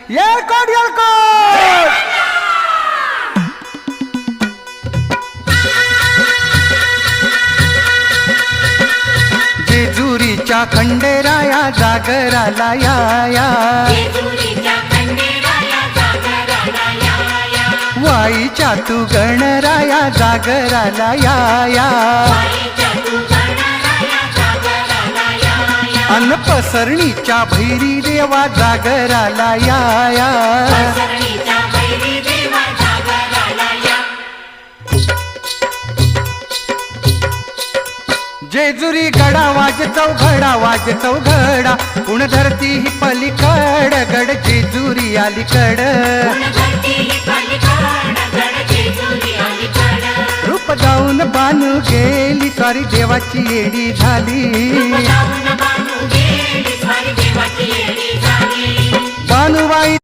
येळकोट येळकोट जेजुरीच्या खंडेराया जागराला या वाईच्या तू गणराया जागराला या अन पसरणीच्या भैरी देवा जागराला या जेजुरी गडा वाजतो घडा पुण धरती ही पलीकड गड जेजुरी अलीकड रूप जाऊन बानू गेली सॉरी देवाची येडी झाली बानुबाई